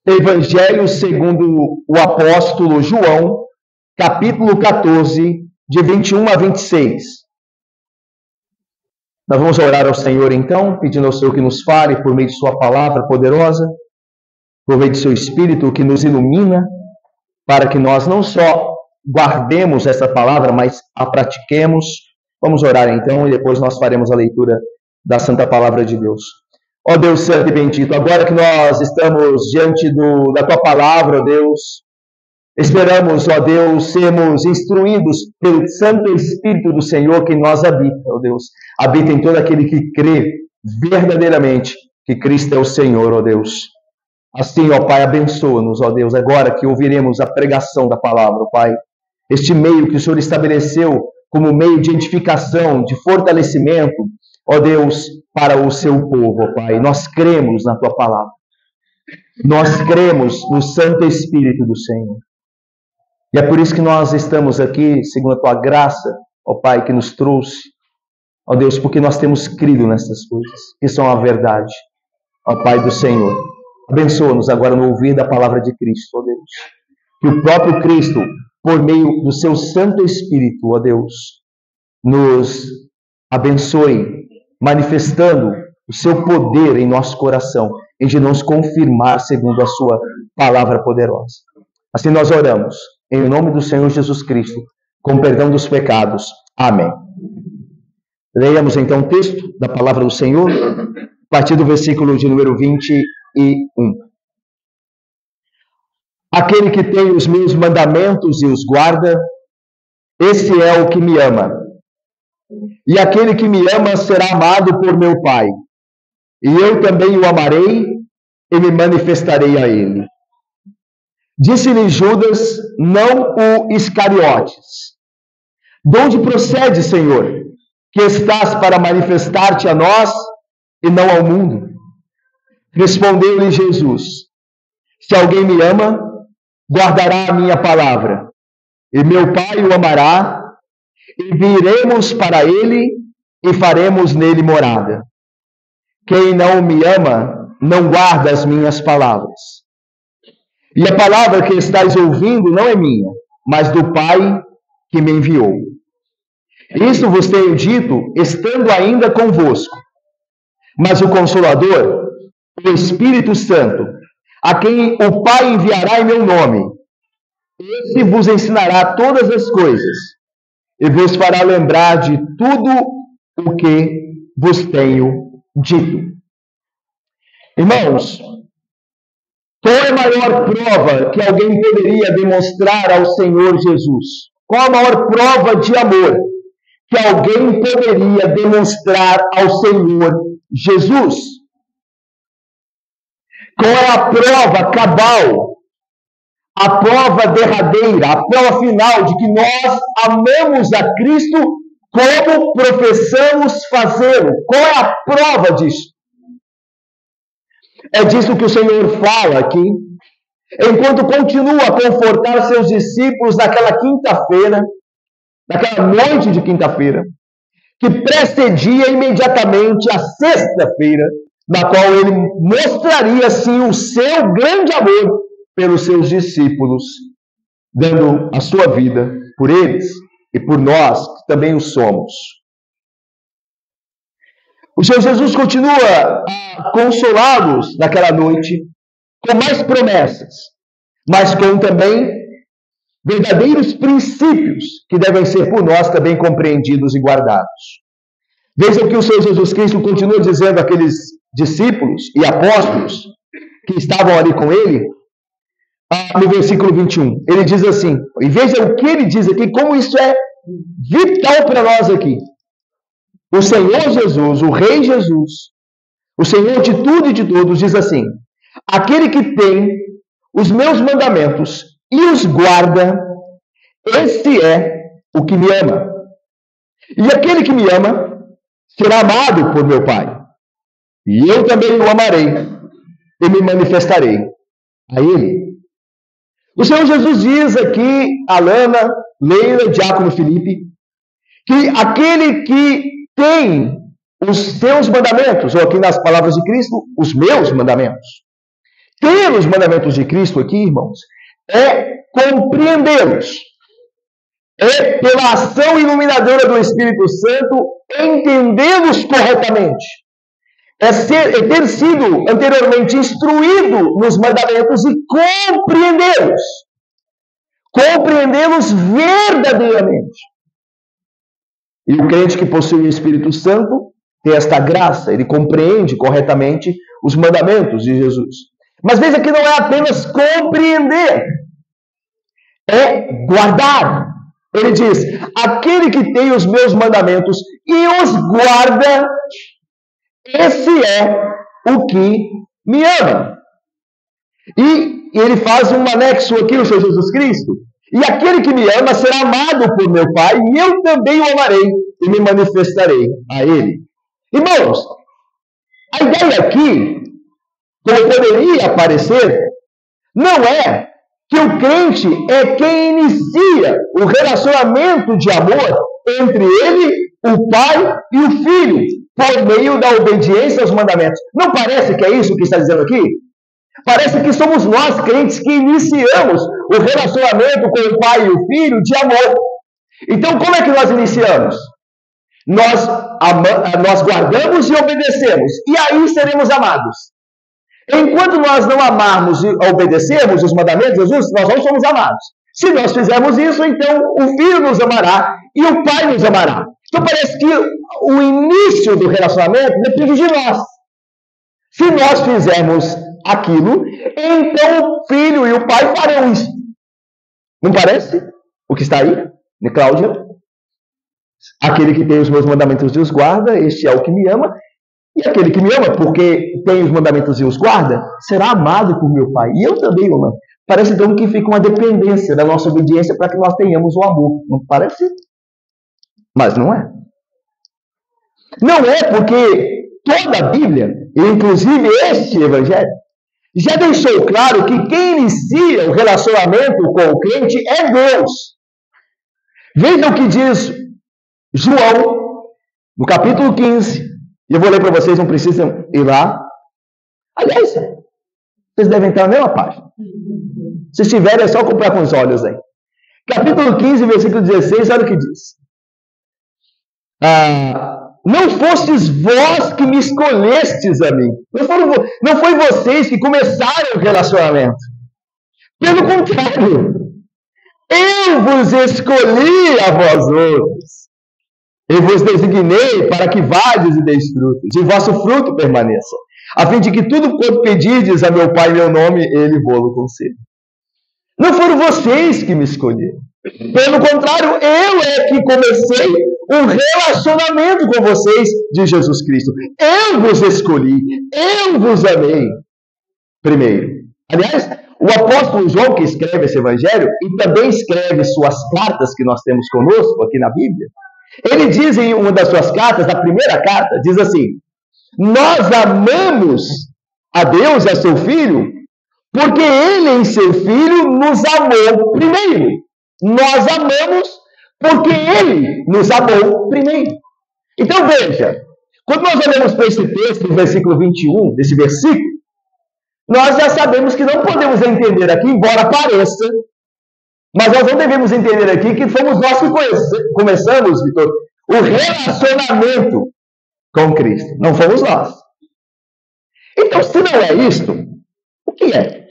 Evangelho segundo o apóstolo João, capítulo 14, de 21 a 26. Nós vamos orar ao Senhor então, pedindo ao Senhor que nos fale por meio de sua palavra poderosa, por meio de seu Espírito que nos ilumina, para que nós não só guardemos essa palavra, mas a pratiquemos. Vamos orar então e depois nós faremos a leitura da Santa Palavra de Deus. Ó Deus Santo e bendito, agora que nós estamos diante da Tua Palavra, ó Deus, esperamos, ó Deus, sermos instruídos pelo Santo Espírito do Senhor que em nós habita, ó Deus. Habita em todo aquele que crê verdadeiramente que Cristo é o Senhor, ó Deus. Assim, ó Pai, abençoa-nos, ó Deus, agora que ouviremos a pregação da Palavra, ó Pai. Este meio que o Senhor estabeleceu como meio de edificação, de fortalecimento, ó Deus, para o seu povo, ó Pai. Nós cremos na Tua Palavra. Nós cremos no Santo Espírito do Senhor. E é por isso que nós estamos aqui, segundo a Tua graça, ó Pai, que nos trouxe, ó Deus, porque nós temos crido nessas coisas, que são a verdade, ó Pai do Senhor. Abençoa-nos agora no ouvir da palavra de Cristo, ó Deus. Que o próprio Cristo, por meio do seu Santo Espírito, ó Deus, nos abençoe, manifestando o seu poder em nosso coração, em de nos confirmar segundo a sua palavra poderosa. Assim nós oramos, em nome do Senhor Jesus Cristo, com perdão dos pecados. Amém. Leiamos então o texto da palavra do Senhor, a partir do versículo de número 21. Aquele que tem os meus mandamentos e os guarda, esse é o que me ama. E aquele que me ama será amado por meu Pai. E eu também o amarei e me manifestarei a ele. Disse-lhe Judas, não o Iscariotes: de onde procede, Senhor, que estás para manifestar-te a nós e não ao mundo? Respondeu-lhe Jesus: se alguém me ama, guardará a minha palavra, e meu Pai o amará, e viremos para ele e faremos nele morada. Quem não me ama, não guarda as minhas palavras. E a palavra que estáis ouvindo não é minha, mas do Pai que me enviou. Isso vos tenho dito, estando ainda convosco. Mas o Consolador, o Espírito Santo, a quem o Pai enviará em meu nome, esse vos ensinará todas as coisas, e vos fará lembrar de tudo o que vos tenho dito. Irmãos, qual é a maior prova que alguém poderia demonstrar ao Senhor Jesus? Qual a maior prova de amor que alguém poderia demonstrar ao Senhor Jesus? Qual é a prova cabal, a prova derradeira, a prova final de que nós amamos a Cristo como professamos fazê-lo? Qual é a prova disso? É disso que o Senhor fala aqui, enquanto continua a confortar seus discípulos naquela quinta-feira, naquela noite de quinta-feira, que precedia imediatamente a sexta-feira, na qual ele mostraria, sim, o seu grande amor pelos seus discípulos, dando a sua vida por eles e por nós, que também o somos. O Senhor Jesus continua a consolá-los naquela noite com mais promessas, mas com também verdadeiros princípios que devem ser por nós também compreendidos e guardados. Vejam que o Senhor Jesus Cristo continua dizendo àqueles discípulos e apóstolos que estavam ali com ele, no versículo 21. Ele diz assim, e veja o que ele diz aqui, como isso é vital para nós aqui. O Senhor Jesus, o Rei Jesus, o Senhor de tudo e de todos, diz assim: aquele que tem os meus mandamentos e os guarda, esse é o que me ama. E aquele que me ama será amado por meu Pai. E eu também o amarei e me manifestarei a ele. O Senhor Jesus diz aqui a Lana, Leila, Diácono Felipe, que aquele que tem os seus mandamentos, ou aqui nas palavras de Cristo, os meus mandamentos, ter os mandamentos de Cristo aqui, irmãos, é compreendê-los. É, pela ação iluminadora do Espírito Santo, entendê-los corretamente. É ter sido anteriormente instruído nos mandamentos e compreendê-los. Compreendê-los verdadeiramente. E o crente que possui o Espírito Santo tem esta graça, ele compreende corretamente os mandamentos de Jesus. Mas veja que não é apenas compreender, é guardar. Ele diz: aquele que tem os meus mandamentos e os guarda, esse é o que me ama. E ele faz um anexo aqui no Senhor Jesus Cristo. E aquele que me ama será amado por meu Pai, e eu também o amarei e me manifestarei a ele. Irmãos, a ideia aqui, como poderia parecer, não é que o crente é quem inicia o relacionamento de amor entre ele, o Pai e o Filho, por meio da obediência aos mandamentos. Não parece que é isso que está dizendo aqui? Parece que somos nós, crentes, que iniciamos o relacionamento com o Pai e o Filho de amor. Então, como é que nós iniciamos? Nós guardamos e obedecemos, e aí seremos amados. Enquanto nós não amarmos e obedecermos os mandamentos de Jesus, nós não somos amados. Se nós fizermos isso, então o Filho nos amará e o Pai nos amará. Então parece que o início do relacionamento depende de nós. Se nós fizermos aquilo, então o Filho e o Pai farão isso. Não parece? O que está aí, né, Cláudia? Aquele que tem os meus mandamentos e os guarda, este é o que me ama. E aquele que me ama, porque tem os mandamentos e os guarda, será amado por meu Pai. E eu também o amo. Parece então que fica uma dependência da nossa obediência para que nós tenhamos o amor. Não parece? Mas não é. Não é porque toda a Bíblia, inclusive este Evangelho, já deixou claro que quem inicia o relacionamento com o crente é Deus. Veja o que diz João, no capítulo 15. E eu vou ler para vocês, não precisam ir lá. Aliás, vocês devem estar na mesma página. Se estiverem, é só comprar com os olhos aí. Capítulo 15, versículo 16, olha o que diz. Não fostes vós que me escolhestes a mim. Não foi vocês que começaram o relacionamento. Pelo contrário, eu vos escolhi a vós outros. Eu vos designei para que vades e deis frutos, e vosso fruto permaneça, a fim de que tudo quanto pedirdes a meu Pai em meu nome, ele vô-lo conceda. Não foram vocês que me escolheram. Pelo contrário, eu é que comecei um relacionamento com vocês de Jesus Cristo. Eu vos escolhi, eu vos amei primeiro. Aliás, o apóstolo João, que escreve esse evangelho, e também escreve suas cartas que nós temos conosco aqui na Bíblia, ele diz em uma das suas cartas, na primeira carta, diz assim: nós amamos a Deus e a seu Filho, porque Ele em seu Filho nos amou primeiro. Nós amamos porque Ele nos amou primeiro. Então veja, quando nós olhamos para esse texto, no versículo 21, desse versículo, nós já sabemos que não podemos entender aqui, embora pareça, mas nós não devemos entender aqui que fomos nós que começamos, Vitor, o relacionamento com Cristo. Não fomos nós. Então, se não é isto, o que é?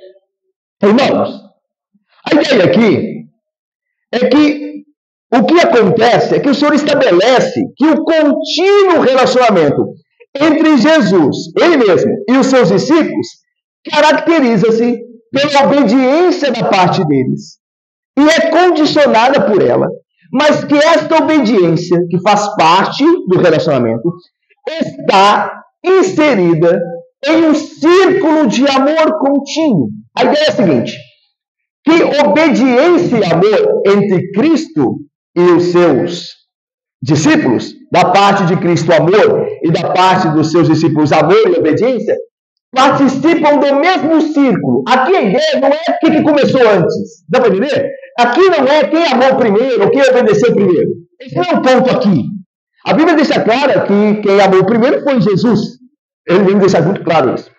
Irmãos, a ideia aqui é que o que acontece é que o Senhor estabelece que o contínuo relacionamento entre Jesus, Ele mesmo, e os seus discípulos caracteriza-se pela obediência da parte deles. E é condicionada por ela, mas que esta obediência, que faz parte do relacionamento, está inserida em um círculo de amor contínuo. A ideia é a seguinte, que obediência e amor entre Cristo e os seus discípulos, da parte de Cristo amor e da parte dos seus discípulos amor e obediência, participam do mesmo círculo. Aqui a ideia não é o que começou antes. Dá para entender? Aqui não é quem amou primeiro ou quem obedeceu primeiro. Esse não é o ponto aqui. A Bíblia deixa claro que quem amou primeiro foi Jesus. Ele vem deixar muito claro isso.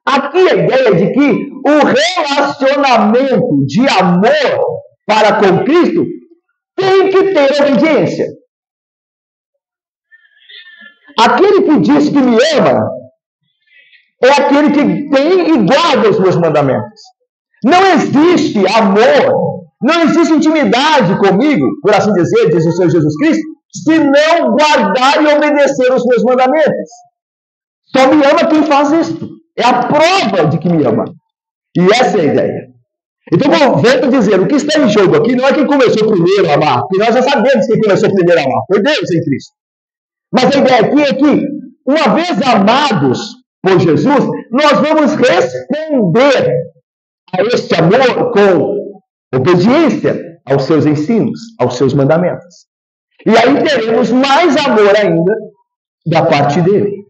Aqui a ideia de que o relacionamento de amor para com Cristo tem que ter obediência. Aquele que diz que me ama é aquele que tem e guarda os meus mandamentos. Não existe amor, não existe intimidade comigo, por assim dizer, diz o Senhor Jesus Cristo, se não guardar e obedecer os meus mandamentos. Só me ama quem faz isso. É a prova de que me ama. E essa é a ideia. Então, volto a dizer, o que está em jogo aqui não é quem começou primeiro a amar, porque nós já sabemos quem começou primeiro a amar, foi Deus em Cristo. Mas a ideia aqui é que, uma vez amados por Jesus, nós vamos responder a este amor com obediência aos seus ensinos, aos seus mandamentos. E aí teremos mais amor ainda da parte dele.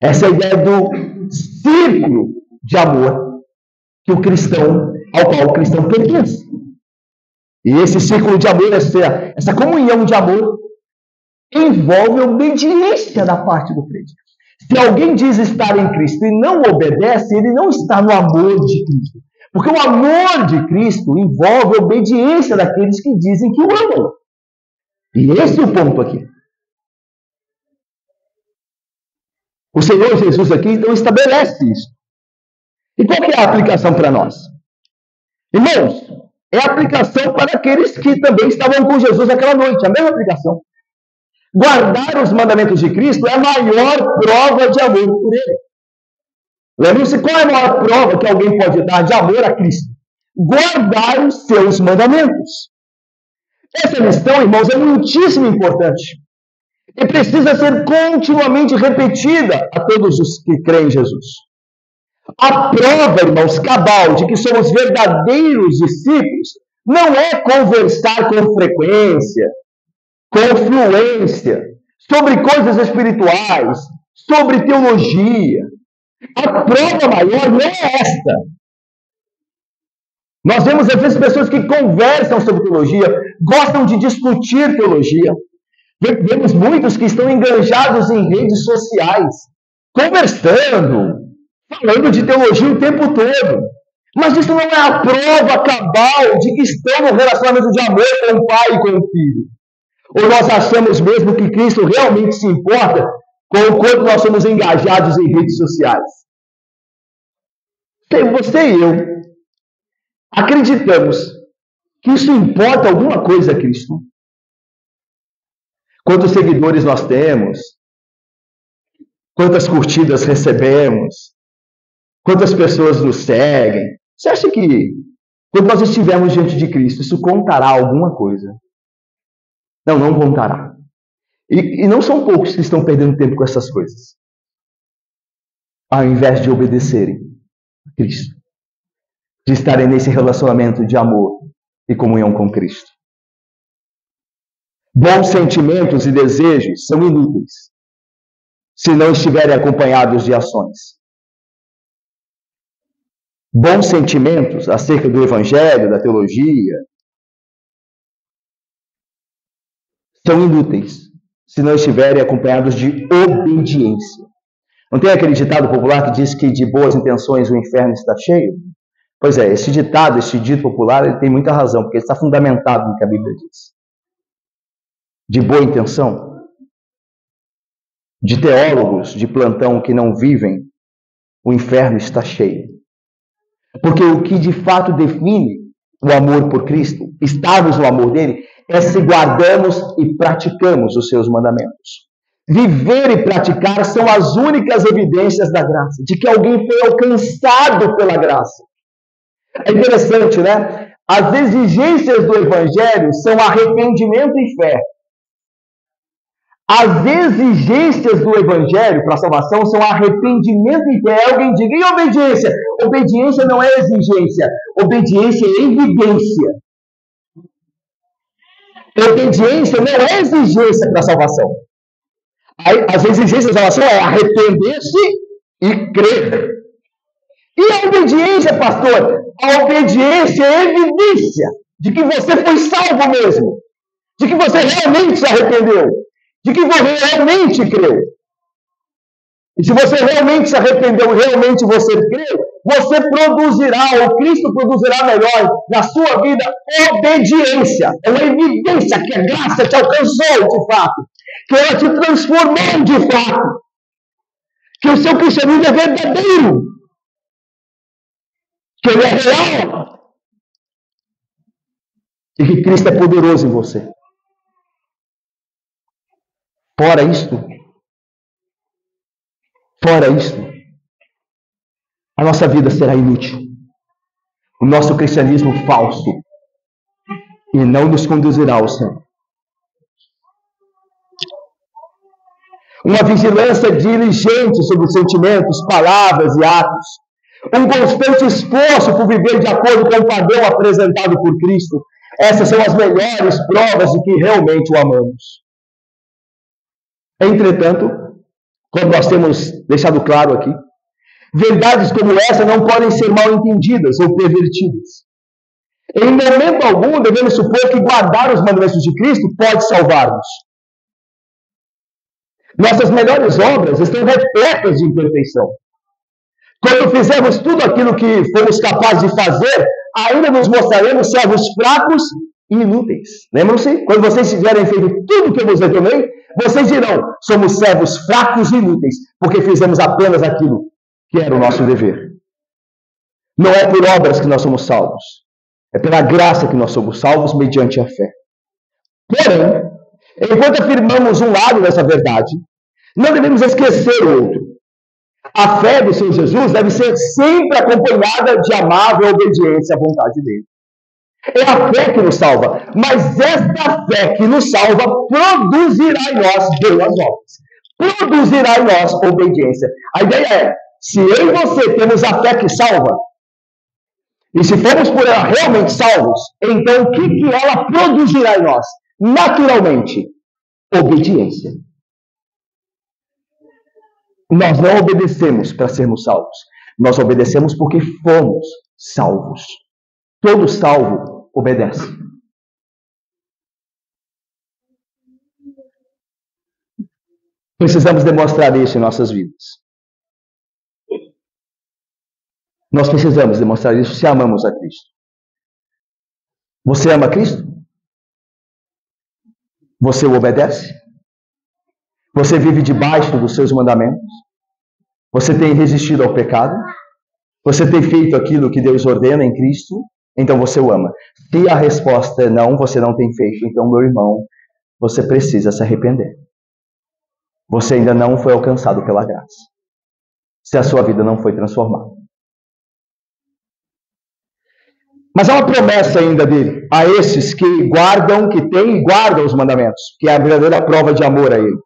Essa é a ideia do círculo de amor que o cristão, ao qual o cristão pertence. E esse círculo de amor, essa comunhão de amor, envolve obediência da parte do crente. Se alguém diz estar em Cristo e não obedece, ele não está no amor de Cristo. Porque o amor de Cristo envolve a obediência daqueles que dizem que o amam. E esse é o ponto aqui. O Senhor Jesus aqui, então, estabelece isso. E qual que é a aplicação para nós? Irmãos, é a aplicação para aqueles que também estavam com Jesus aquela noite. A mesma aplicação. Guardar os mandamentos de Cristo é a maior prova de amor por Ele. Lembre-se, qual é a maior prova que alguém pode dar de amor a Cristo? Guardar os seus mandamentos. Essa missão, irmãos, é muitíssimo importante. E precisa ser continuamente repetida a todos os que creem em Jesus. A prova, irmãos, cabal de que somos verdadeiros discípulos não é conversar com frequência, com fluência, sobre coisas espirituais, sobre teologia. A prova maior não é esta. Nós vemos, às vezes, pessoas que conversam sobre teologia, gostam de discutir teologia. Vemos muitos que estão enganjados em redes sociais, conversando, falando de teologia o tempo todo. Mas isso não é a prova cabal de que estão no relacionamento de amor com o pai e com o filho. Ou nós achamos mesmo que Cristo realmente se importa com o quanto nós somos engajados em redes sociais? Você e eu acreditamos que isso importa alguma coisa a Cristo? Quantos seguidores nós temos? Quantas curtidas recebemos? Quantas pessoas nos seguem? Você acha que, quando nós estivermos diante de Cristo, isso contará alguma coisa? Não, não contará. E não são poucos que estão perdendo tempo com essas coisas, ao invés de obedecerem a Cristo, de estarem nesse relacionamento de amor e comunhão com Cristo. Bons sentimentos e desejos são inúteis se não estiverem acompanhados de ações. Bons sentimentos acerca do Evangelho, da teologia, são inúteis se não estiverem acompanhados de obediência. Não tem aquele ditado popular que diz que de boas intenções o inferno está cheio? Pois é, esse ditado, esse dito popular, ele tem muita razão, porque ele está fundamentado no que a Bíblia diz. De boa intenção, de teólogos de plantão que não vivem, o inferno está cheio. Porque o que de fato define o amor por Cristo, estarmos no amor dele, é se guardamos e praticamos os seus mandamentos. Viver e praticar são as únicas evidências da graça, de que alguém foi alcançado pela graça. É interessante, né? As exigências do Evangelho são arrependimento e fé. As exigências do Evangelho para a salvação são arrependimento e fé. Alguém diga, e obediência? Obediência não é exigência. Obediência é evidência. Obediência não é exigência para a salvação. As exigências da salvação é arrepender-se e crer. E a obediência, pastor? A obediência é evidência de que você foi salvo mesmo. De que você realmente se arrependeu. De que você realmente creu. E se você realmente se arrependeu, realmente você creu, você produzirá, ou Cristo produzirá melhor na sua vida, obediência. É uma evidência que a graça te alcançou de fato, que ela te transformou de fato, que o seu cristianismo é verdadeiro, que ele é real, e que Cristo é poderoso em você. Fora isto, a nossa vida será inútil. O nosso cristianismo falso e não nos conduzirá ao céu. Uma vigilância diligente sobre os sentimentos, palavras e atos. Um constante esforço por viver de acordo com o padrão apresentado por Cristo. Essas são as melhores provas de que realmente o amamos. Entretanto, como nós temos deixado claro aqui, verdades como essa não podem ser mal entendidas ou pervertidas. Em momento algum devemos supor que guardar os mandamentos de Cristo pode salvar-nos. Nossas melhores obras estão repletas de imperfeição. Quando fizermos tudo aquilo que fomos capazes de fazer, ainda nos mostraremos servos fracos e inúteis. Lembram-se? Quando vocês tiverem feito tudo o que eu vos recomendei, vocês dirão, somos servos fracos e inúteis, porque fizemos apenas aquilo que era o nosso dever. Não é por obras que nós somos salvos. É pela graça que nós somos salvos mediante a fé. Porém, enquanto afirmamos um lado dessa verdade, não devemos esquecer o outro. A fé do Senhor Jesus deve ser sempre acompanhada de amável obediência à vontade dele. É a fé que nos salva, mas esta fé que nos salva produzirá em nós boas obras. Produzirá em nós obediência. A ideia é, se eu e você temos a fé que salva, e se formos por ela realmente salvos, então o que ela produzirá em nós? Naturalmente, obediência. Nós não obedecemos para sermos salvos. Nós obedecemos porque fomos salvos. Todo salvo obedece. Precisamos demonstrar isso em nossas vidas. Nós precisamos demonstrar isso se amamos a Cristo. Você ama Cristo? Você o obedece? Você vive debaixo dos seus mandamentos? Você tem resistido ao pecado? Você tem feito aquilo que Deus ordena em Cristo? Então você o ama. Se a resposta é não, você não tem feito, então, meu irmão, você precisa se arrepender. Você ainda não foi alcançado pela graça. Se a sua vida não foi transformada. Mas há uma promessa ainda dele, a esses que guardam, que têm e guardam os mandamentos, que é a verdadeira prova de amor a ele.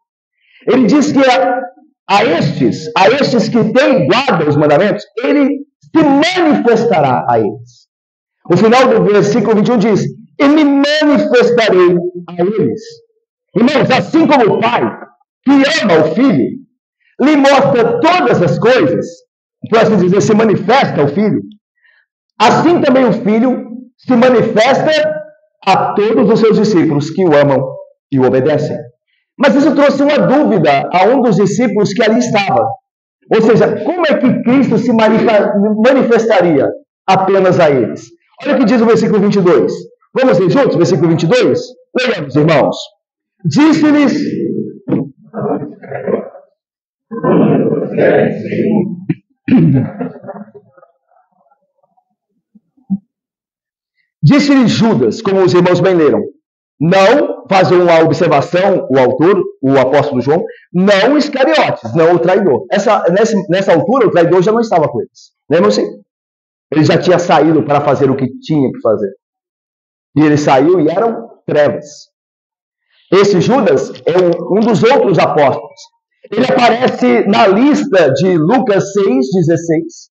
Ele diz que a estes que têm e guardam os mandamentos, ele se manifestará a eles. O final do versículo 21 diz, e me manifestarei a eles. Irmãos, assim como o pai, que ama o filho, lhe mostra todas as coisas, por assim dizer, se manifesta ao filho, assim também o Filho se manifesta a todos os seus discípulos que o amam e o obedecem. Mas isso trouxe uma dúvida a um dos discípulos que ali estava. Ou seja, como é que Cristo se manifestaria apenas a eles? Olha o que diz o versículo 22. Vamos ler juntos? Versículo 22? Leiamos, irmãos. Disse-lhes... Disse-lhe Judas, como os irmãos bem leram, não, faz uma observação, o autor, o apóstolo João, não Iscariotes, não o traidor. Nessa altura, o traidor já não estava com eles. Lembram-se? Ele já tinha saído para fazer o que tinha que fazer. E ele saiu e eram trevas. Esse Judas é um dos outros apóstolos. Ele aparece na lista de Lucas 6,16.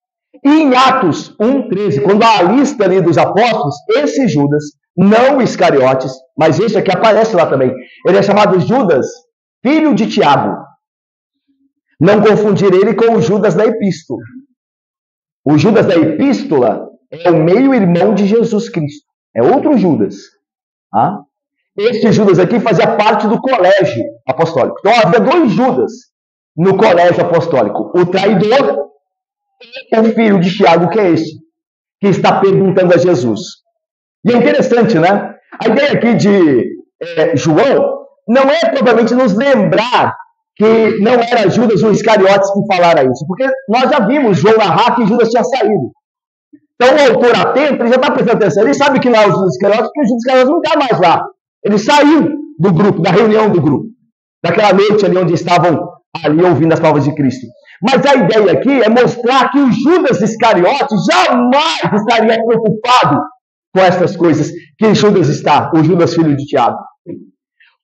E em Atos 1,13, quando há a lista ali dos apóstolos, esse Judas, não Iscariotes, mas esse aqui aparece lá também. Ele é chamado Judas, filho de Tiago. Não confundir ele com o Judas da Epístola. O Judas da Epístola é o meio-irmão de Jesus Cristo. É outro Judas. Ah? Este Judas aqui fazia parte do colégio apostólico. Então havia dois Judas no colégio apostólico? O traidor e o filho de Tiago, que é esse, que está perguntando a Jesus. E é interessante, né? A ideia aqui de João não é provavelmente nos lembrar que não era Judas ou Iscariotes que falara isso, porque nós já vimos João narrar que Judas tinha saído. Então o autor atento, ele já está prestando atenção, ele sabe que não é o Judas Iscariotes, porque o Judas Iscariotes não está mais lá. Ele saiu do grupo, da reunião do grupo, daquela noite ali onde estavam ali ouvindo as palavras de Cristo. Mas a ideia aqui é mostrar que o Judas Iscariotes jamais estaria preocupado com essas coisas que Judas está, o Judas filho de Tiago.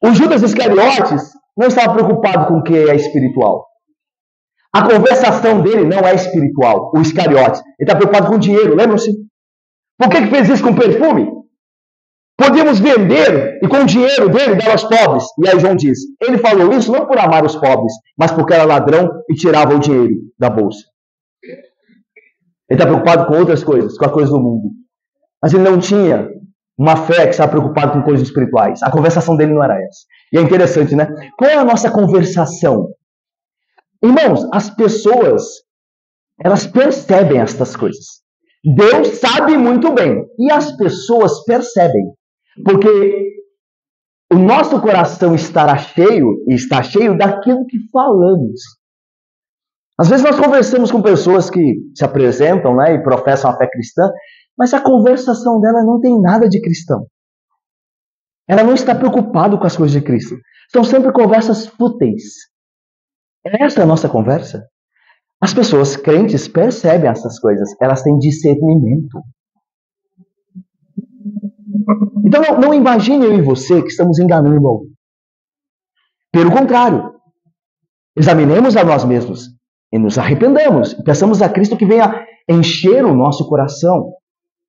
O Judas Iscariotes não estava preocupado com o que é espiritual. A conversação dele não é espiritual, o Iscariotes. Ele está preocupado com dinheiro, lembram-se? Por que fez isso com perfume? Podíamos vender e com o dinheiro dele dar aos pobres. E aí João diz, ele falou isso não por amar os pobres, mas porque era ladrão e tirava o dinheiro da bolsa. Ele está preocupado com outras coisas, com as coisas do mundo. Mas ele não tinha uma fé que estava preocupado com coisas espirituais. A conversação dele não era essa. E é interessante, né? Qual é a nossa conversação? Irmãos, as pessoas, elas percebem estas coisas. Deus sabe muito bem. E as pessoas percebem. Porque o nosso coração estará cheio, e está cheio daquilo que falamos. Às vezes nós conversamos com pessoas que se apresentam, né, e professam a fé cristã, mas a conversação dela não tem nada de cristão. Ela não está preocupada com as coisas de Cristo. São sempre conversas fúteis. Essa é a nossa conversa. As pessoas crentes percebem essas coisas. Elas têm discernimento. Então não imagine eu e você que estamos enganando alguém. Pelo contrário, examinemos a nós mesmos e nos arrependamos. E peçamos a Cristo que venha encher o nosso coração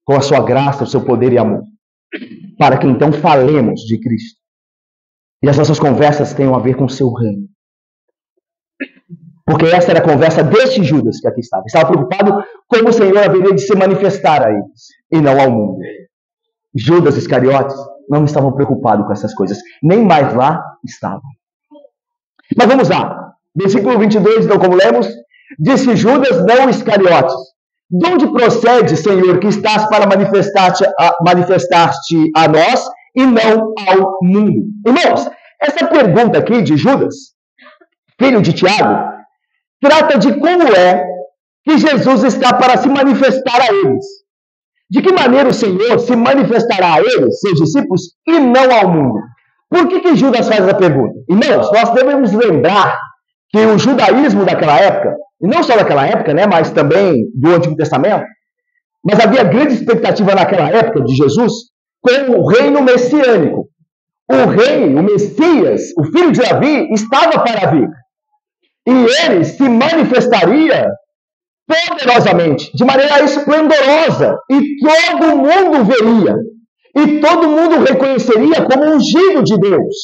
com a sua graça, o seu poder e amor, para que então falemos de Cristo. E as nossas conversas tenham a ver com o seu reino. Porque essa era a conversa deste Judas que aqui estava. Estava preocupado como o Senhor haveria de se manifestar a eles, e não ao mundo. Judas Iscariotes não estavam preocupados com essas coisas. Nem mais lá estavam. Mas vamos lá. Versículo 22, então, como lemos, disse Judas, não Iscariotes: de onde procede, Senhor, que estás para manifestar-te a nós e não ao mundo? Irmãos, essa pergunta aqui de Judas, filho de Tiago, trata de como é que Jesus está para se manifestar a eles. De que maneira o Senhor se manifestará a eles, seus discípulos, e não ao mundo? Por que Judas faz essa pergunta? Irmãos, nós devemos lembrar que o judaísmo daquela época, e não só daquela época, né, mas também do Antigo Testamento, mas havia grande expectativa naquela época de Jesus com o reino messiânico. O rei, o Messias, o filho de Davi, estava para vir. E ele se manifestaria poderosamente, de maneira esplendorosa, e todo mundo veria, e todo mundo reconheceria como ungido de Deus.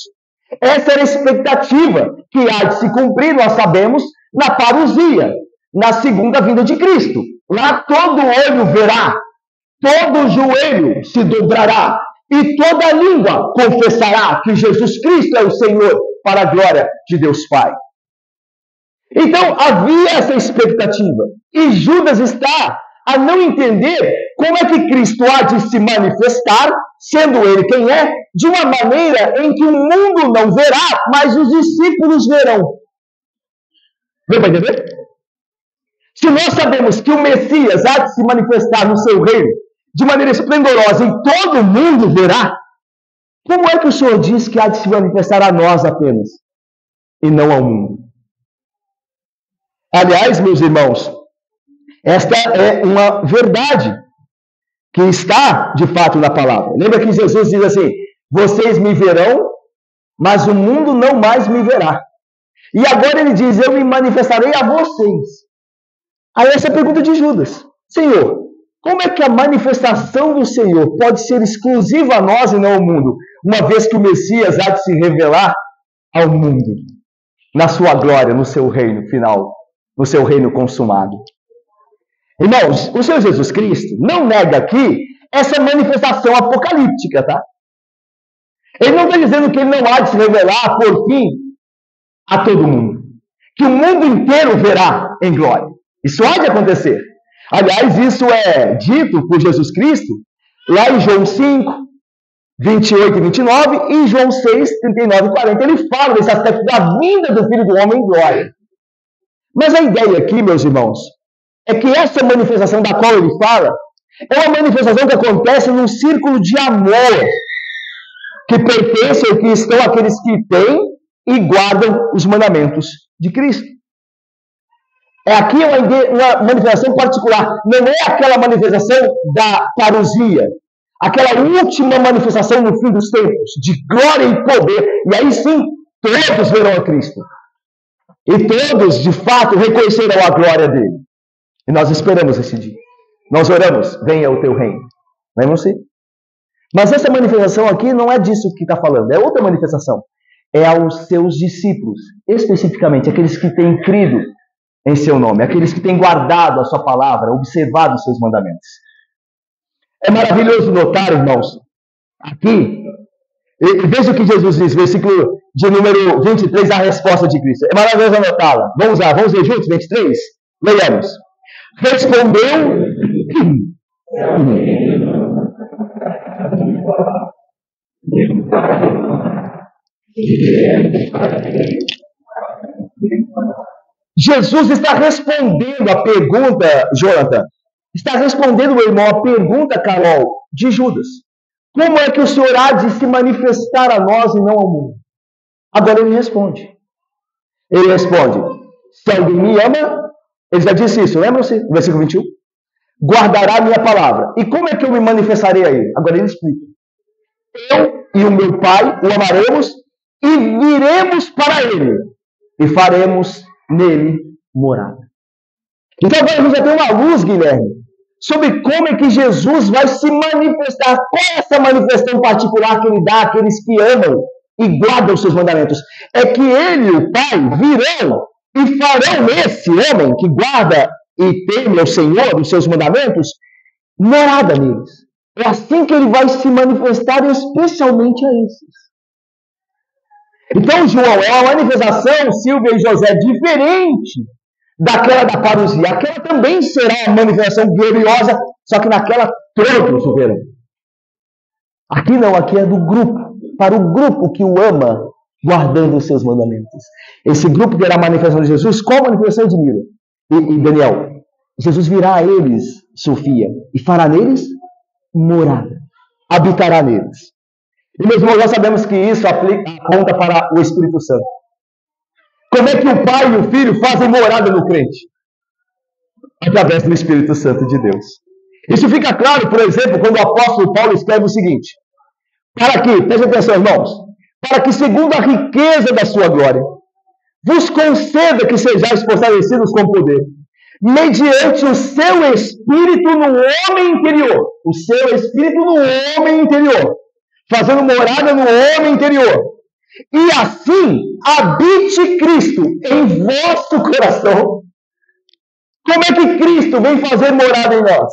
Essa era a expectativa que há de se cumprir, nós sabemos, na parousia, na segunda vinda de Cristo. Lá todo olho verá, todo joelho se dobrará, e toda língua confessará que Jesus Cristo é o Senhor, para a glória de Deus Pai. Então, havia essa expectativa. E Judas está a não entender como é que Cristo há de se manifestar, sendo ele quem é, de uma maneira em que o mundo não verá, mas os discípulos verão. Deu para entender? Se nós sabemos que o Messias há de se manifestar no seu reino de maneira esplendorosa e todo mundo verá, como é que o Senhor diz que há de se manifestar a nós apenas e não ao mundo? Aliás, meus irmãos, esta é uma verdade que está, de fato, na palavra. Lembra que Jesus diz assim: vocês me verão, mas o mundo não mais me verá. E agora ele diz: eu me manifestarei a vocês. Aí essa é a pergunta de Judas: Senhor, como é que a manifestação do Senhor pode ser exclusiva a nós e não ao mundo, uma vez que o Messias há de se revelar ao mundo, na sua glória, no seu reino final, no seu reino consumado? Irmãos, o Senhor Jesus Cristo não nega aqui essa manifestação apocalíptica, tá? Ele não está dizendo que ele não há de se revelar, por fim, a todo mundo. que o mundo inteiro verá em glória. Isso há de acontecer. Aliás, isso é dito por Jesus Cristo lá em João 5, 28 e 29, e em João 6, 39 e 40. Ele fala desse aspecto da vinda do Filho do Homem em glória. Mas a ideia aqui, meus irmãos, é que essa manifestação da qual ele fala é uma manifestação que acontece num círculo de amor que pertence ao que estão aqueles que têm e guardam os mandamentos de Cristo. Aqui uma manifestação particular, não é aquela manifestação da parousia, aquela última manifestação no fim dos tempos, de glória e poder, e aí sim, todos verão a Cristo. E todos, de fato, reconhecerão a glória dele. E nós esperamos esse dia. Nós oramos, venha o teu reino. Não é você? Mas essa manifestação aqui não é disso que está falando, é outra manifestação. É aos seus discípulos, especificamente aqueles que têm crido em seu nome, aqueles que têm guardado a sua palavra, observado os seus mandamentos. É maravilhoso notar, irmãos, aqui, e veja o que Jesus diz, versículo de número 23, a resposta de Cristo. É maravilhoso anotá-la. Vamos lá, vamos ler juntos, 23? Leiamos. Respondeu... Jesus está respondendo a pergunta, Jonathan, está respondendo, meu irmão, a pergunta, Carol, de Judas. Como é que o Senhor há de se manifestar a nós e não ao mundo? Agora ele responde. Ele responde, se alguém me ama, ele já disse isso, lembram-se? No versículo 21. Guardará a minha palavra. E como é que eu me manifestarei a ele? Agora ele explica. Eu e o meu Pai o amaremos e viremos para ele e faremos nele morada. Então agora a gente já tem uma luz, Guilherme, sobre como é que Jesus vai se manifestar. Qual é essa manifestação particular que ele dá àqueles que amam e guardam os seus mandamentos? É que ele e o Pai virão e farão nesse homem que guarda e teme ao Senhor, os seus mandamentos, morada neles. É assim que ele vai se manifestar especialmente a esses. Então, João, é uma manifestação, Silvia e José, diferente daquela da parousia. Aquela também será uma manifestação gloriosa, só que naquela todos o verão. Aqui não, aqui é do grupo, para o grupo que o ama, guardando os seus mandamentos. Esse grupo terá a manifestação de Jesus. Qual a manifestação de Miro e Daniel? Jesus virá a eles, Sofia, e fará neles morada. Habitará neles. E meus irmãos, nós sabemos que isso aponta para o Espírito Santo. Como é que o Pai e o Filho fazem morada no crente? Através do Espírito Santo de Deus. Isso fica claro, por exemplo, quando o apóstolo Paulo escreve o seguinte: para que, preste atenção, irmãos, para que segundo a riqueza da sua glória, vos conceda que sejais fortalecidos com poder, mediante o seu Espírito no homem interior. O seu Espírito no homem interior. Fazendo morada no homem interior. E assim habite Cristo em vosso coração. Como é que Cristo vem fazer morada em nós?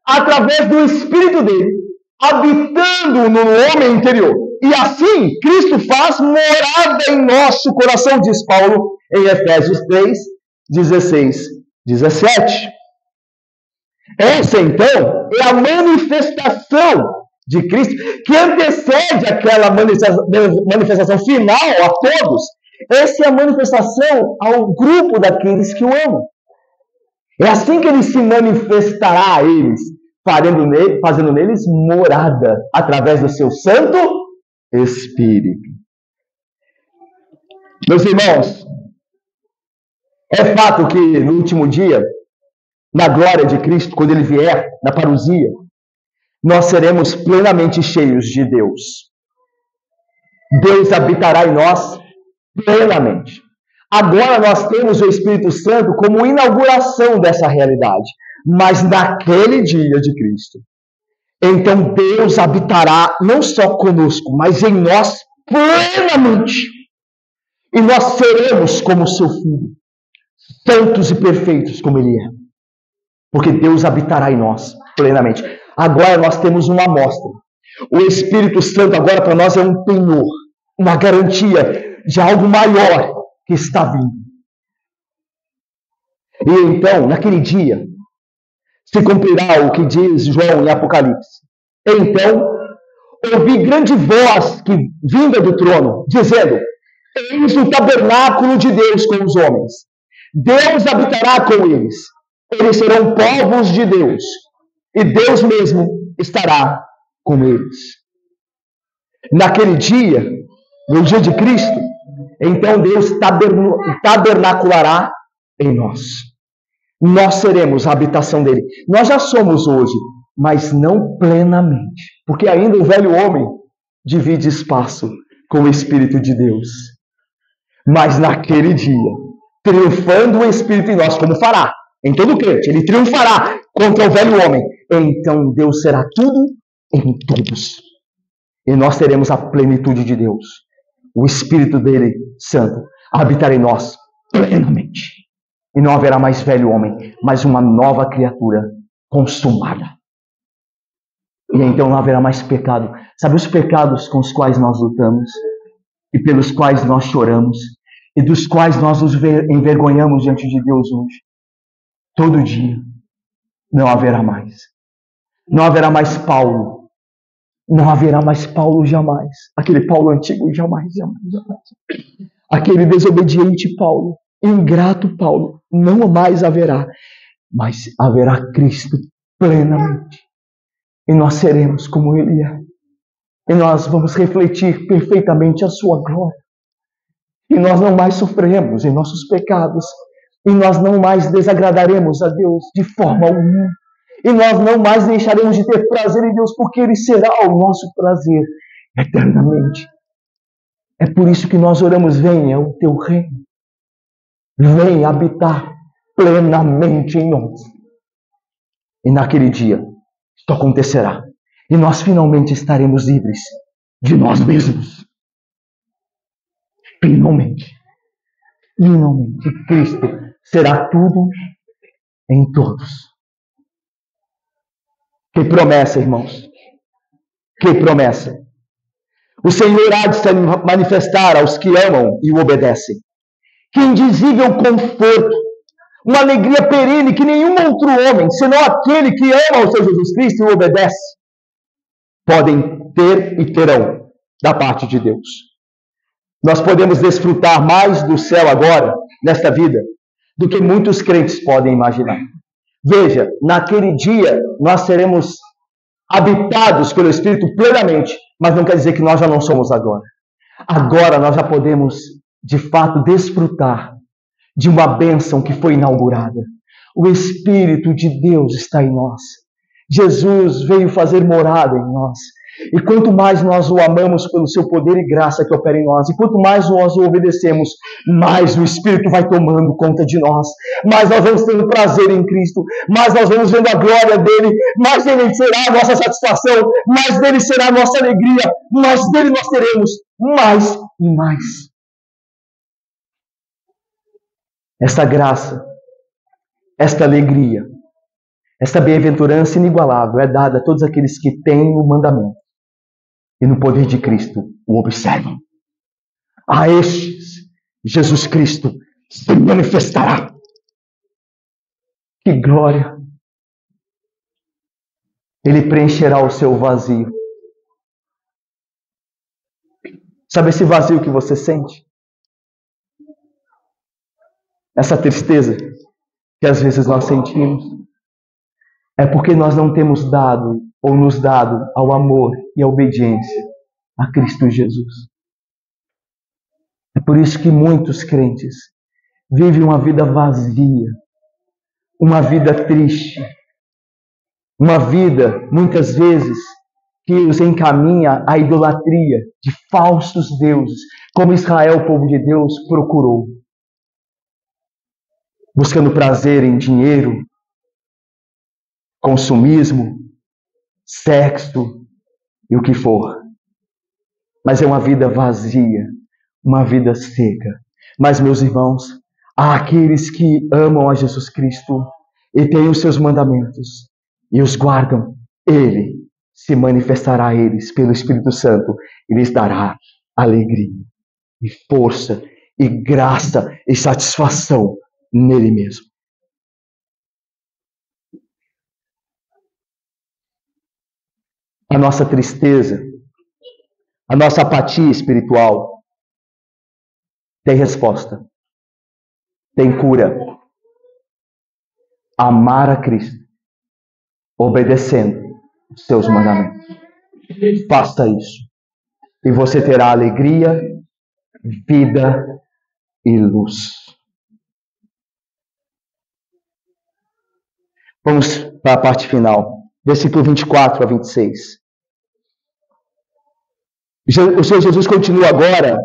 Através do Espírito dele, habitando no homem interior. E assim, Cristo faz morada em nosso coração, diz Paulo em Efésios 3, 16, 17. Essa, então, é a manifestação de Cristo, que antecede aquela manifestação final a todos. Essa é a manifestação ao grupo daqueles que o amam. É assim que ele se manifestará a eles, fazendo neles morada, através do seu Santo Espírito. Meus irmãos, é fato que no último dia, na glória de Cristo, quando ele vier, na parousia, nós seremos plenamente cheios de Deus. Deus habitará em nós plenamente. Agora nós temos o Espírito Santo como inauguração dessa realidade. Mas naquele dia de Cristo, então Deus habitará não só conosco, mas em nós plenamente. E nós seremos como seu Filho, santos e perfeitos como Ele é. Porque Deus habitará em nós plenamente. Agora nós temos uma amostra. O Espírito Santo agora para nós é um penhor, uma garantia de algo maior que está vindo. E então, naquele dia, se cumprirá o que diz João em Apocalipse. Então, ouvi grande voz que vinda do trono, dizendo: eis o tabernáculo de Deus com os homens. Deus habitará com eles. Eles serão povos de Deus. E Deus mesmo estará com eles. Naquele dia, no dia de Cristo, então Deus tabernaculará em nós. Nós seremos a habitação dele. Nós já somos hoje, mas não plenamente. Porque ainda o velho homem divide espaço com o Espírito de Deus. Mas naquele dia, triunfando o Espírito em nós, como fará em todo crente, ele triunfará contra o velho homem. Então Deus será tudo em todos. E nós teremos a plenitude de Deus. O Espírito dele, Santo, habitará em nós plenamente. E não haverá mais velho homem, mas uma nova criatura consumada. E então não haverá mais pecado. Sabe os pecados com os quais nós lutamos? E pelos quais nós choramos? E dos quais nós nos envergonhamos diante de Deus hoje? Todo dia. Não haverá mais. Não haverá mais Paulo. Não haverá mais Paulo jamais. Aquele Paulo antigo jamais. Aquele desobediente Paulo, ingrato Paulo, não mais haverá. Mas haverá Cristo plenamente. E nós seremos como Ele é. E nós vamos refletir perfeitamente a sua glória. E nós não mais sofremos em nossos pecados. E nós não mais desagradaremos a Deus de forma alguma. E nós não mais deixaremos de ter prazer em Deus, porque Ele será o nosso prazer eternamente. É por isso que nós oramos: venha o teu reino. Venha habitar plenamente em nós. E naquele dia, isto acontecerá. E nós finalmente estaremos livres de nós mesmos. Finalmente. Finalmente. Cristo será tudo em todos. Que promessa, irmãos. Que promessa. O Senhor há de se manifestar aos que amam e o obedecem. Que indizível conforto, uma alegria perene que nenhum outro homem, senão aquele que ama o Senhor Jesus Cristo e o obedece, podem ter e terão da parte de Deus. Nós podemos desfrutar mais do céu agora, nesta vida, do que muitos crentes podem imaginar. Veja, naquele dia nós seremos habitados pelo Espírito plenamente, mas não quer dizer que nós já não somos agora. Agora nós já podemos, de fato, desfrutar de uma bênção que foi inaugurada. O Espírito de Deus está em nós. Jesus veio fazer morada em nós. E quanto mais nós o amamos pelo seu poder e graça que opera em nós, e quanto mais nós o obedecemos, mais o Espírito vai tomando conta de nós, mais nós vamos tendo prazer em Cristo, mais nós vamos vendo a glória dele, mais dele será a nossa satisfação, mais dele será a nossa alegria, mais dele nós teremos mais e mais. Esta graça, esta alegria, esta bem-aventurança inigualável é dada a todos aqueles que têm o mandamento e no poder de Cristo o observam. A estes, Jesus Cristo se manifestará. Que glória! Ele preencherá o seu vazio. Sabe esse vazio que você sente? Essa tristeza que às vezes nós sentimos é porque nós não temos dado ou nos dado ao amor e à obediência a Cristo Jesus. É por isso que muitos crentes vivem uma vida vazia, uma vida triste, uma vida, muitas vezes, que os encaminha à idolatria de falsos deuses, como Israel, o povo de Deus, procurou. Buscando prazer em dinheiro, consumismo, sexo e o que for. Mas é uma vida vazia, uma vida seca. Mas, meus irmãos, há aqueles que amam a Jesus Cristo e têm os seus mandamentos e os guardam. Ele se manifestará a eles pelo Espírito Santo e lhes dará alegria e força e graça e satisfação nele mesmo. a nossa tristeza, a nossa apatia espiritual, tem resposta, tem cura. Amar a Cristo, obedecendo os seus mandamentos. Faça isso. E você terá alegria, vida e luz. Vamos para a parte final. Versículo 24 a 26. O Senhor Jesus continua agora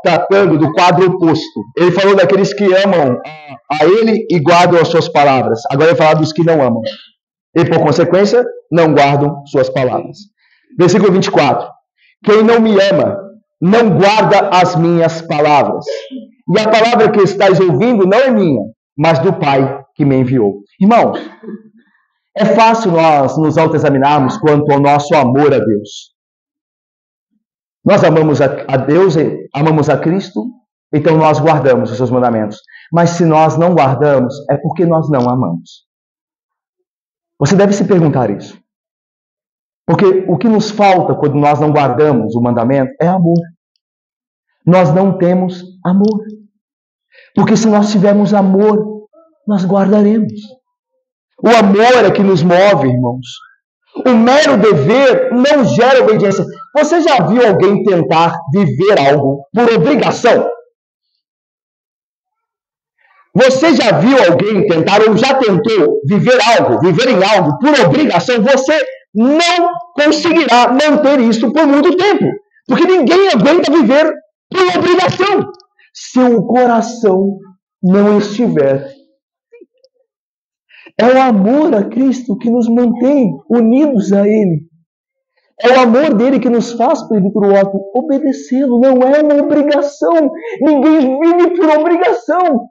tratando do quadro oposto. Ele falou daqueles que amam a Ele e guardam as suas palavras. Agora ele fala dos que não amam. E, por consequência, não guardam suas palavras. Versículo 24. Quem não me ama, não guarda as minhas palavras. E a palavra que estáis ouvindo não é minha, mas do Pai que me enviou. Irmãos, é fácil nós nos autoexaminarmos quanto ao nosso amor a Deus. Nós amamos a Deus, amamos a Cristo, então nós guardamos os seus mandamentos. Mas se nós não guardamos, é porque nós não amamos. Você deve se perguntar isso. Porque o que nos falta quando nós não guardamos o mandamento é amor. Nós não temos amor. Porque se nós tivermos amor, nós guardaremos. O amor é que nos move, irmãos. O mero dever não gera obediência. Você já viu alguém tentar viver algo por obrigação? Você já viu alguém tentar ou já tentou viver em algo por obrigação? Você não conseguirá manter isso por muito tempo. Porque ninguém aguenta viver por obrigação. Se o coração não estiver. É o amor a Cristo que nos mantém unidos a Ele. É o amor dele que nos faz, presbítero Otto, obedecê-lo. Não é uma obrigação. Ninguém vive por obrigação.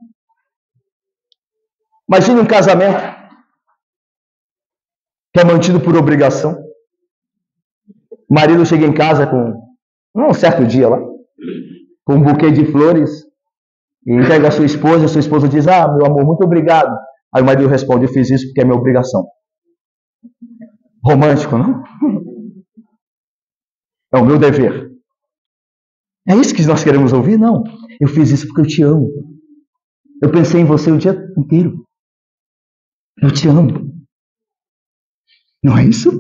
Imagine um casamento que é mantido por obrigação. O marido chega em casa um certo dia lá, com um buquê de flores, e entrega a sua esposa diz, meu amor, muito obrigado. Aí o marido responde, eu fiz isso porque é minha obrigação. Romântico, não? É o meu dever. É isso que nós queremos ouvir? Não. Eu fiz isso porque eu te amo. Eu pensei em você o dia inteiro. Eu te amo. Não é isso?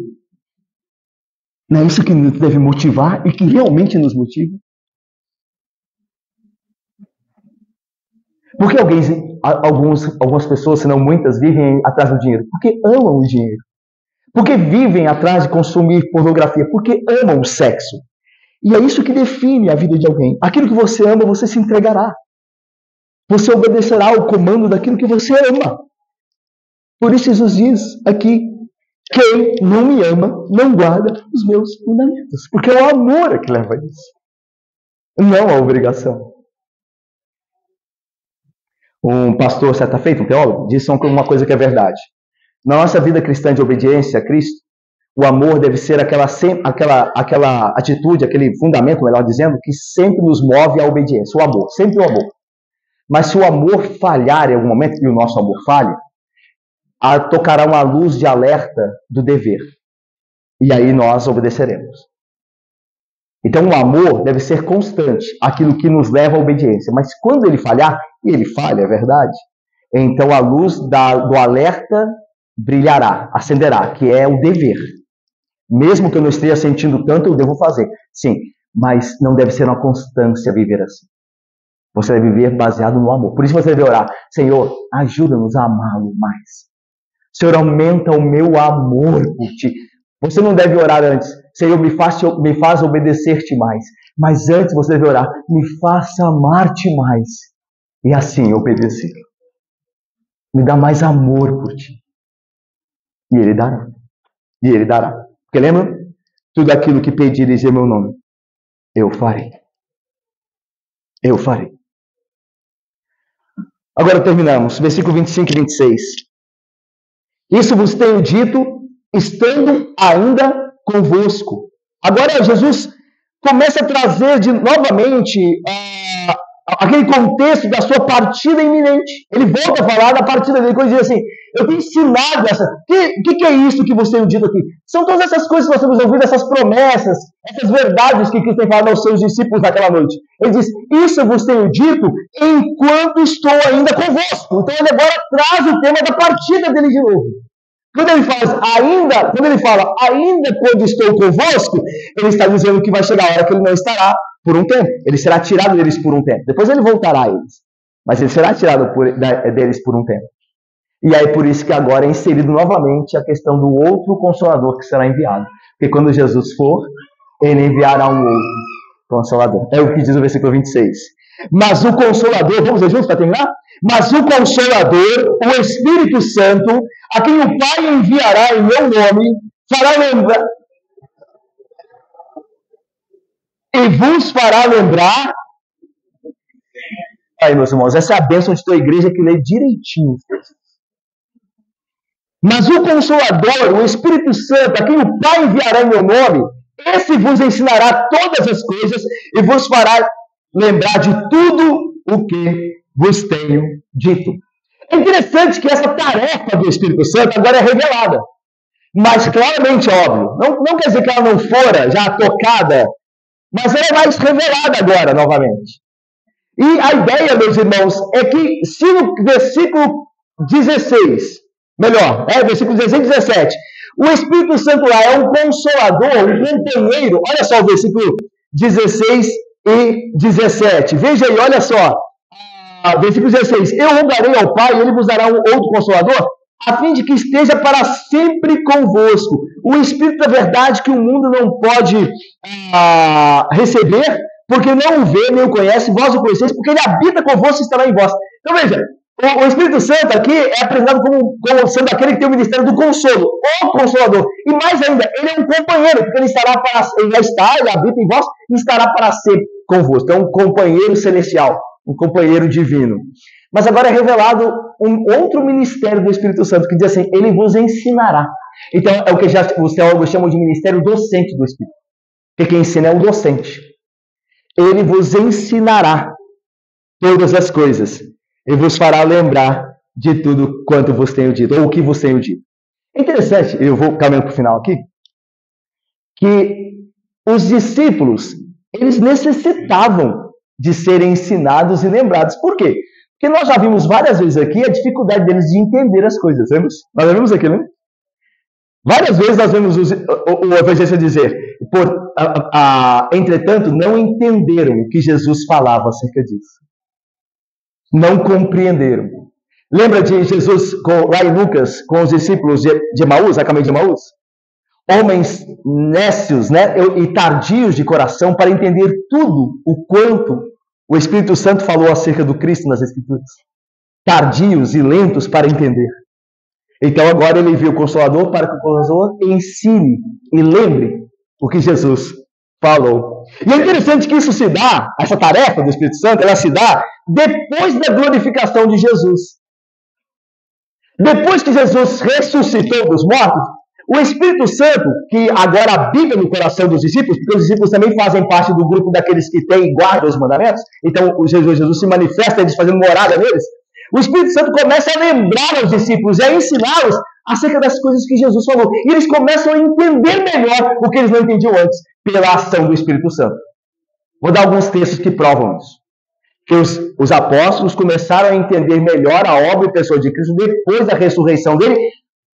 Não é isso que nos deve motivar e que realmente nos motiva? Por que algumas pessoas, se não muitas, vivem atrás do dinheiro? Porque amam o dinheiro. Porque vivem atrás de consumir pornografia. Porque amam o sexo. E é isso que define a vida de alguém. Aquilo que você ama, você se entregará. Você obedecerá ao comando daquilo que você ama. Por isso Jesus diz aqui, quem não me ama, não guarda os meus mandamentos. Porque é o amor que leva a isso. Não a obrigação. Um pastor, certa feita, um teólogo, disse uma coisa que é verdade. Na nossa vida cristã de obediência a Cristo, o amor deve ser aquela atitude, aquele fundamento, melhor dizendo, que sempre nos move à obediência. O amor, sempre o amor. Mas se o amor falhar em algum momento, e o nosso amor falha, tocará uma luz de alerta do dever. E aí nós obedeceremos. Então o amor deve ser constante, aquilo que nos leva à obediência. Mas quando ele falhar, e ele falha, é verdade, então a luz do alerta brilhará, acenderá, que é o dever. Mesmo que eu não esteja sentindo tanto, eu devo fazer. Sim, mas não deve ser uma constância viver assim. Você deve viver baseado no amor. Por isso você deve orar, Senhor, ajuda-nos a amá-lo mais. Senhor, aumenta o meu amor por Ti. Você não deve orar antes, Senhor, me faz obedecer-te mais. Mas antes você deve orar, me faça amar-te mais. E assim obedecer. Me dá mais amor por Ti. E Ele dará. E Ele dará. Porque lembra? Tudo aquilo que pedires em meu nome, eu farei. Eu farei. Agora terminamos. Versículo 25 e 26. Isso vos tenho dito, estando ainda convosco. Agora Jesus começa a trazer novamente aquele contexto da sua partida iminente. Ele volta a falar da partida dele, quando diz assim, Eu tenho ensinado essa. O que é isso que você tem dito aqui? São todas essas coisas que nós temos ouvido, essas promessas, essas verdades que Cristo tem falado aos seus discípulos naquela noite. Ele diz, isso eu vos tenho dito enquanto estou ainda convosco. Então ele agora traz o tema da partida dele de novo. Quando ele fala ainda quando estou convosco, ele está dizendo que vai chegar a hora que ele não estará por um tempo. Ele será tirado deles por um tempo. Depois ele voltará a eles. Mas ele será tirado deles por um tempo. E aí por isso que agora é inserido novamente a questão do outro Consolador que será enviado. Porque quando Jesus for, ele enviará um outro Consolador. É o que diz o versículo 26. Mas o Consolador, vamos ver juntos para terminar? Mas o Consolador, o Espírito Santo, a quem o Pai enviará em meu nome, fará lembrar e vos fará lembrar. Aí, meus irmãos, essa é a bênção de tua igreja que lê direitinho. Mas o Consolador, o Espírito Santo, a quem o Pai enviará em meu nome, esse vos ensinará todas as coisas e vos fará lembrar de tudo o que vos tenho dito. É interessante que essa tarefa do Espírito Santo agora é revelada. Mas claramente, óbvio, não quer dizer que ela não fora já tocada, mas ela é mais revelada agora, novamente. E a ideia, meus irmãos, é que se no versículo 16, versículo 16 e 17, o Espírito Santo lá é um consolador, um companheiro, olha só o versículo 16 e 17. Veja aí, olha só. Versículo 16. Eu rogarei ao Pai e ele vos dará um outro consolador, a fim de que esteja para sempre convosco. O Espírito da verdade que o mundo não pode receber, porque não o vê, nem o conhece, vós o conheceis, porque ele habita convosco e estará em vós. Então veja, o Espírito Santo aqui é apresentado como sendo aquele que tem o ministério do consolo, o consolador. E mais ainda, ele é um companheiro, porque ele já está, ele habita em vós e estará para sempre convosco. É um companheiro celestial, um companheiro divino. Mas agora é revelado um outro ministério do Espírito Santo, que diz assim, ele vos ensinará. Então é o que os teólogos chamam de ministério docente do Espírito. Porque quem ensina é o docente. Ele vos ensinará todas as coisas e vos fará lembrar de tudo quanto vos tenho dito, ou o que vos tenho dito. É interessante, eu vou caminhando para o final aqui, que os discípulos, eles necessitavam de serem ensinados e lembrados. Por quê? Porque nós já vimos várias vezes aqui a dificuldade deles de entender as coisas. Vemos? Nós já vimos aqui, né? Várias vezes nós vemos o evangelista dizer, entretanto, não entenderam o que Jesus falava acerca disso. Não compreenderam. Lembra de Jesus, lá em Lucas, com os discípulos de Emaús, a caminho de Emaús? Homens nécios, né, e tardios de coração para entender tudo o quanto o Espírito Santo falou acerca do Cristo nas Escrituras. Tardios e lentos para entender. Então agora ele envia o Consolador para que o Consolador ensine e lembre o que Jesus falou. E é interessante que isso se dá, essa tarefa do Espírito Santo, ela se dá depois da glorificação de Jesus. Depois que Jesus ressuscitou dos mortos, o Espírito Santo, que agora habita no coração dos discípulos, porque os discípulos também fazem parte do grupo daqueles que têm e guardam os mandamentos, então Jesus se manifesta, eles fazendo morada neles, o Espírito Santo começa a lembrar aos discípulos e a ensiná-los acerca das coisas que Jesus falou. E eles começam a entender melhor o que eles não entendiam antes, pela ação do Espírito Santo. Vou dar alguns textos que provam isso. Que os apóstolos começaram a entender melhor a obra e pessoa de Cristo depois da ressurreição dele,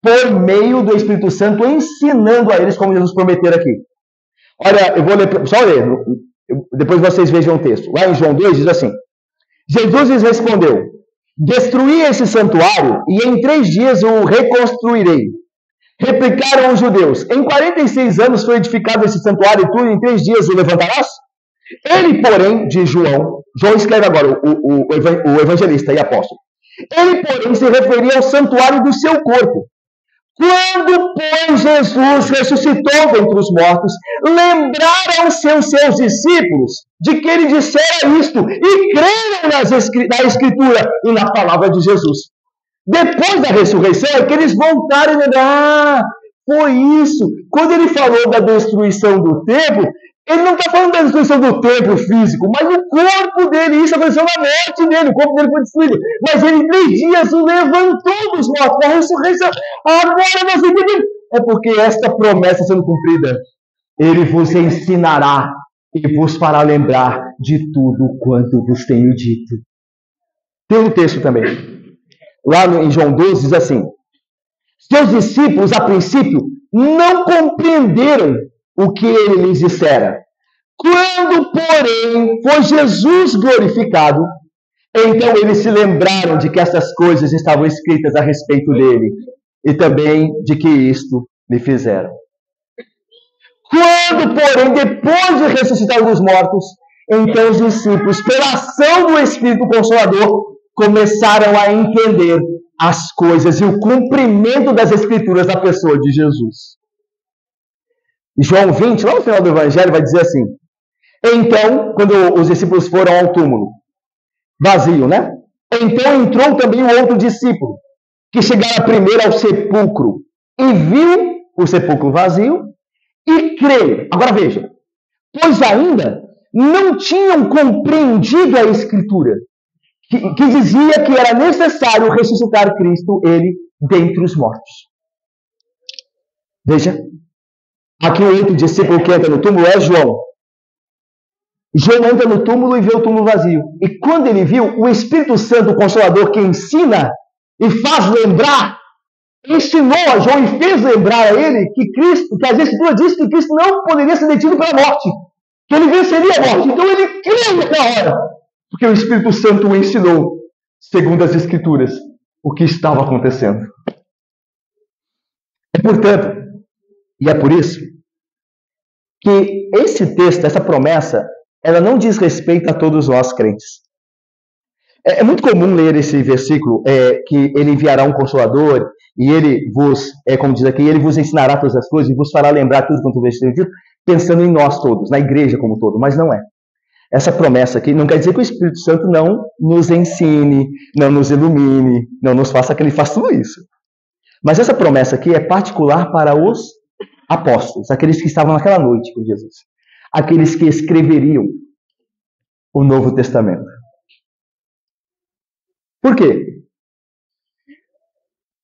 por meio do Espírito Santo, ensinando a eles como Jesus prometeu aqui. Olha, eu vou ler, só ler, depois vocês vejam o texto. Lá em João 2 diz assim, Jesus lhes respondeu, destruí esse santuário e em 3 dias o reconstruirei. Replicaram os judeus, em 46 anos foi edificado esse santuário e tu em 3 dias o levantarás? Ele, porém, de João escreve agora, o evangelista e apóstolo, ele, porém, se referia ao santuário do seu corpo. Quando, pois, Jesus ressuscitou dentre os mortos, lembraram-se os seus discípulos de que ele dissera isto e creram na Escritura e na palavra de Jesus. Depois da ressurreição é que eles voltaram e lembraram, foi isso. Quando ele falou da destruição do templo, Ele não está falando da destruição do templo físico, mas o corpo dele. Isso aconteceu na morte dele. O corpo dele foi destruído. Mas ele, em 3 dias, o levantou dos mortos. Na ressurreição. Agora nós entendemos. É porque esta promessa sendo cumprida, ele vos ensinará e vos fará lembrar de tudo quanto vos tenho dito. Tem um texto também. Lá em João 12 diz assim: seus discípulos, a princípio, não compreenderam o que ele lhes dissera. Quando, porém, foi Jesus glorificado, então eles se lembraram de que essas coisas estavam escritas a respeito dele e também de que isto lhe fizeram. Quando, porém, depois de ressuscitar dos mortos, então os discípulos, pela ação do Espírito Consolador, começaram a entender as coisas e o cumprimento das Escrituras na pessoa de Jesus. João 20, lá no final do Evangelho, vai dizer assim: então, quando os discípulos foram ao túmulo, vazio, né? Então entrou também o outro discípulo, que chegara primeiro ao sepulcro, e viu o sepulcro vazio, e creu. Agora veja, pois ainda não tinham compreendido a Escritura, que dizia que era necessário ressuscitar Cristo, ele, dentre os mortos. Veja, aqui o outro discípulo que entra no túmulo é João. João entra no túmulo e vê o túmulo vazio. E quando ele viu, o Espírito Santo, o Consolador, que ensina e faz lembrar, ensinou a João e fez lembrar a ele que Cristo, que as Escrituras diz que Cristo não poderia ser detido pela morte, que ele venceria a morte. Então ele creu naquela hora, porque o Espírito Santo o ensinou, segundo as Escrituras, o que estava acontecendo. Portanto, e é por isso que esse texto, essa promessa, ela não diz respeito a todos nós crentes. É muito comum ler esse versículo, que ele enviará um Consolador, e ele vos, como diz aqui, ele vos ensinará todas as coisas, e vos fará lembrar tudo quanto vos tenho dito, pensando em nós todos, na igreja como um todo, mas não é. Essa promessa aqui não quer dizer que o Espírito Santo não nos ensine, não nos ilumine, não nos faça que ele faça tudo isso. Mas essa promessa aqui é particular para os apóstolos, aqueles que estavam naquela noite com Jesus, aqueles que escreveriam o Novo Testamento. Por quê?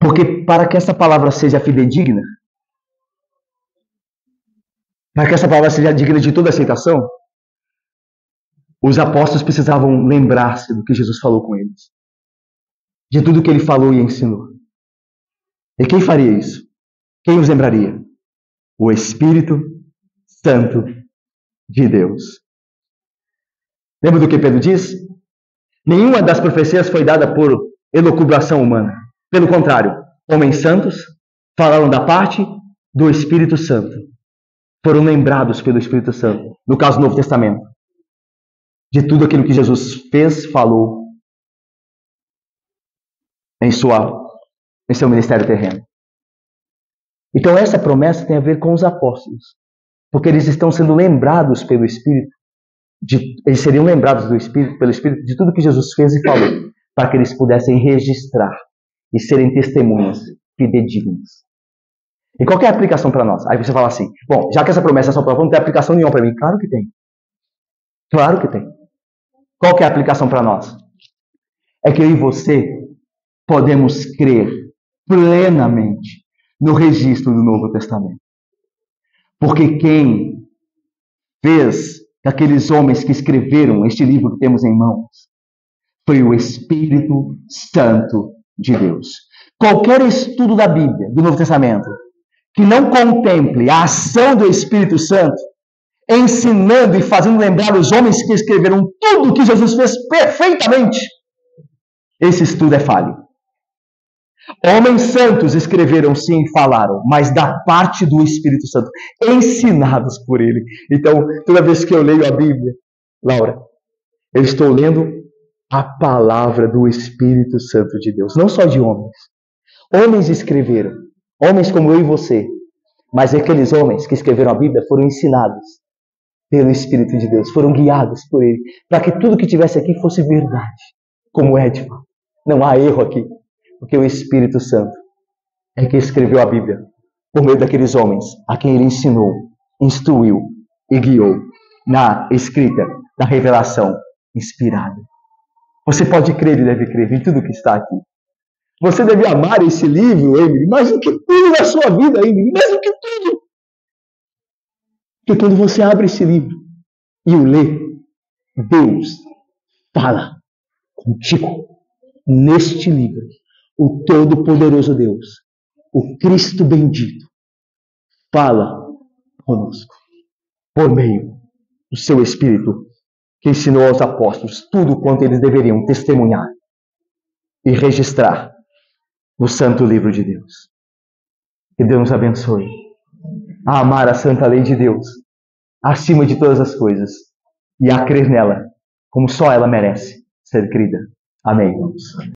Porque para que essa palavra seja fidedigna, para que essa palavra seja digna de toda aceitação, os apóstolos precisavam lembrar-se do que Jesus falou com eles, de tudo que ele falou e ensinou. E quem faria isso? Quem os lembraria? O Espírito Santo de Deus. Lembra do que Pedro diz? Nenhuma das profecias foi dada por elucubração humana. Pelo contrário, homens santos falaram da parte do Espírito Santo. Foram lembrados pelo Espírito Santo, no caso do Novo Testamento, de tudo aquilo que Jesus fez, falou em seu ministério terreno. Então essa promessa tem a ver com os apóstolos, porque eles estão sendo lembrados pelo Espírito, eles seriam lembrados pelo Espírito de tudo que Jesus fez e falou, para que eles pudessem registrar e serem testemunhas fidedignas. E qual que é a aplicação para nós? Aí você fala assim, bom, já que essa promessa é só para nós, não tem aplicação nenhuma para mim. Claro que tem. Claro que tem. Qual que é a aplicação para nós? É que eu e você podemos crer plenamente no registro do Novo Testamento. Porque quem fez aqueles homens que escreveram este livro que temos em mãos foi o Espírito Santo de Deus. Qualquer estudo da Bíblia, do Novo Testamento, que não contemple a ação do Espírito Santo, ensinando e fazendo lembrar os homens que escreveram tudo o que Jesus fez perfeitamente, esse estudo é falho. Homens santos escreveram sim e falaram, mas da parte do Espírito Santo, ensinados por ele. Então, toda vez que eu leio a Bíblia, Laura, eu estou lendo a palavra do Espírito Santo de Deus, não só de homens. Homens escreveram, homens como eu e você, mas aqueles homens que escreveram a Bíblia foram ensinados pelo Espírito de Deus, foram guiados por ele, para que tudo que tivesse aqui fosse verdade, como é de fato. Não há erro aqui, porque o Espírito Santo é que escreveu a Bíblia por meio daqueles homens a quem ele ensinou, instruiu e guiou na escrita, na revelação inspirada. Você pode crer e deve crer em tudo que está aqui. Você deve amar esse livro, Emily, mais do que tudo na sua vida, Emily, mais do que tudo. Porque quando você abre esse livro e o lê, Deus fala contigo neste livro. O Todo-Poderoso Deus, o Cristo bendito, fala conosco por meio do seu Espírito, que ensinou aos apóstolos tudo quanto eles deveriam testemunhar e registrar no Santo Livro de Deus. Que Deus nos abençoe a amar a santa lei de Deus acima de todas as coisas e a crer nela como só ela merece ser crida. Amém, irmãos.